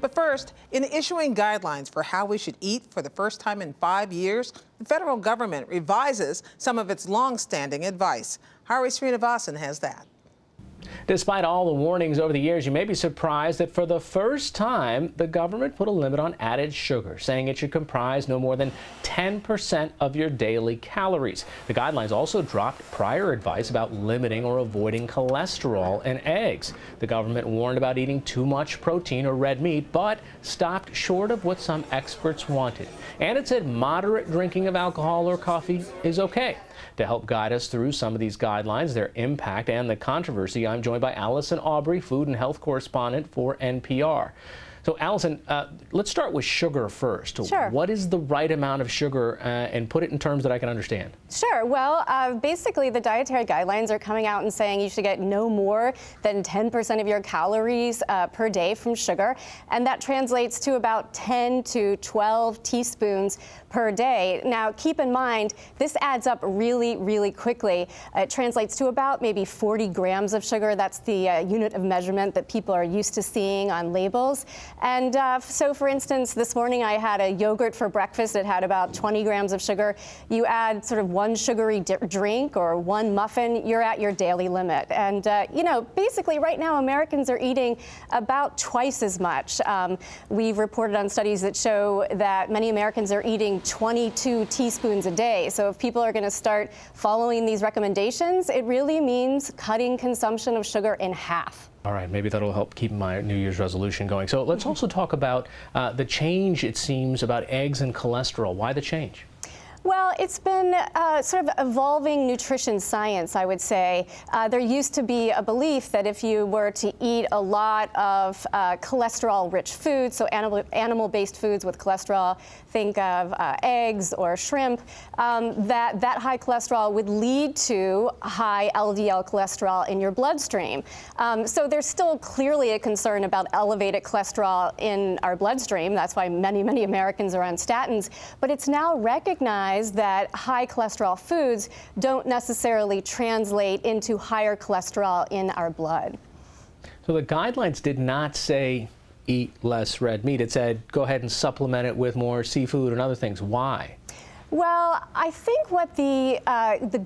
But first, in issuing guidelines for how we should eat for the first time in 5 years, the federal government revises some of its long-standing advice. Hari Srinivasan has that. Despite all the warnings over the years, you may be surprised that for the first time, the government put a limit on added sugar, saying it should comprise no more than 10% of your daily calories. The guidelines also dropped prior advice about limiting or avoiding cholesterol in eggs. The government warned about eating too much protein or red meat, but stopped short of what some experts wanted. And it said moderate drinking of alcohol or coffee is okay. To help guide us through some of these guidelines, their impact, and the controversy, I'm joined by Allison Aubrey, food and health correspondent for NPR. So, Allison, let's start with sugar first. Sure. What is the right amount of sugar, and put it in terms that I can understand? Sure. Well, basically, the dietary guidelines are coming out and saying you should get no more than 10% of your calories per day from sugar, and that translates to about 10 to 12 teaspoons per day. Now, keep in mind, this adds up really, really quickly. It translates to about maybe 40 grams of sugar. That's the unit of measurement that people are used to seeing on labels. And so, for instance, this morning I had a yogurt for breakfast. It had about 20 grams of sugar. You add sort of one sugary drink or one muffin, you're at your daily limit. And, you know, basically right now Americans are eating about twice as much. We've reported on studies that show that many Americans are eating 22 teaspoons a day. So if people are going to start following these recommendations, it really means cutting consumption of sugar in half. All right, maybe that'll help keep my New Year's resolution going. So let's also talk about the change, it seems, about eggs and cholesterol. Why the change? Well, it's been sort of evolving nutrition science, I would say. There used to be a belief that if you were to eat a lot of cholesterol-rich foods, so animal-based foods with cholesterol, think of eggs or shrimp, that high cholesterol would lead to high LDL cholesterol in your bloodstream. So there's still clearly a concern about elevated cholesterol in our bloodstream. That's why many, many Americans are on statins. But it's now recognized that high cholesterol foods don't necessarily translate into higher cholesterol in our blood. So the guidelines did not say eat less red meat. It said go ahead and supplement it with more seafood and other things. Why? Well, I think what the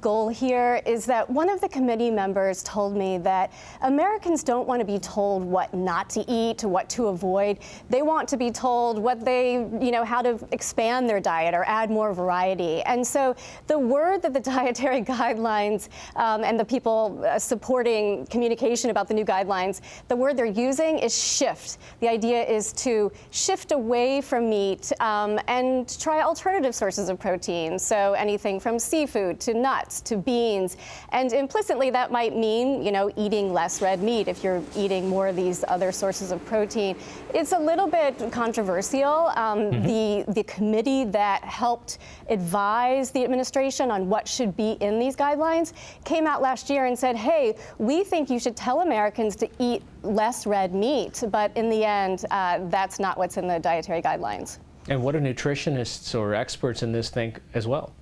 goal here is that one of the committee members told me that Americans don't want to be told what not to eat, what to avoid. They want to be told what how to expand their diet or add more variety. And so the word that the dietary guidelines and the people supporting communication about the new guidelines, the word they're using is shift. The idea is to shift away from meat and try alternative sources of protein. So anything from seafood to nuts to beans. And implicitly that might mean, eating less red meat if you're eating more of these other sources of protein. It's a little bit controversial. The committee that helped advise the administration on what should be in these guidelines came out last year and said, hey, we think you should tell Americans to eat less red meat. But in the end, that's not what's in the dietary guidelines. And what do nutritionists or experts in this think as well?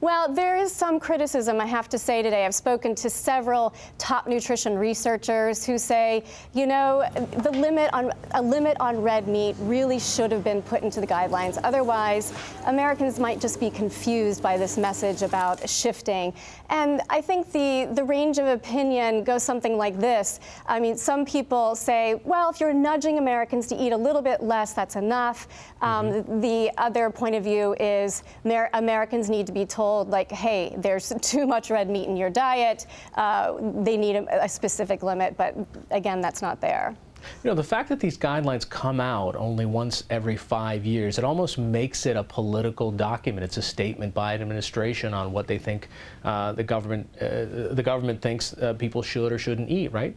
Well, there is some criticism, I have to say today. I've spoken to several top nutrition researchers who say, a limit on red meat really should have been put into the guidelines. Otherwise, Americans might just be confused by this message about shifting. And I think the range of opinion goes something like this. I mean, some people say, well, if you're nudging Americans to eat a little bit less, that's enough. The other point of view is Americans need to be told, like, hey, there's too much red meat in your diet. They need a specific limit, but again, that's not there. The fact that these guidelines come out only once every 5 years, it almost makes it a political document. It's a statement by an administration on what they think the government thinks people should or shouldn't eat, right?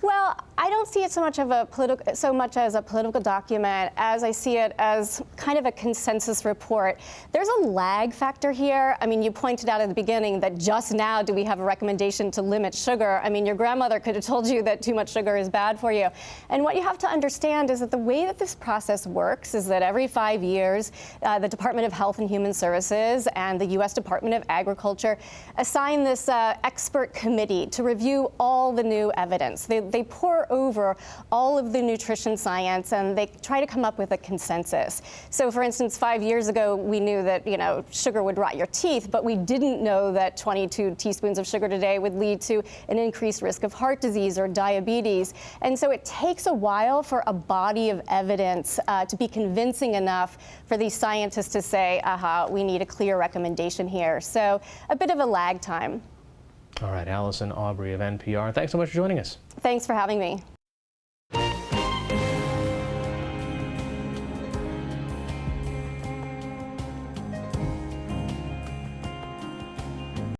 Well, I don't see it so much as a political document as I see it as kind of a consensus report. There's a lag factor here. I mean, you pointed out at the beginning that just now do we have a recommendation to limit sugar. I mean, your grandmother could have told you that too much sugar is bad for you. And what you have to understand is that the way that this process works is that every 5 years, the Department of Health and Human Services and the U.S. Department of Agriculture assign this expert committee to review all the new evidence. They pore over all of the nutrition science, and they try to come up with a consensus. So for instance, 5 years ago, we knew that, sugar would rot your teeth, but we didn't know that 22 teaspoons of sugar today would lead to an increased risk of heart disease or diabetes. And so it takes a while for a body of evidence to be convincing enough for these scientists to say, we need a clear recommendation here. So a bit of a lag time. All right, Allison Aubrey of NPR, thanks so much for joining us. Thanks for having me.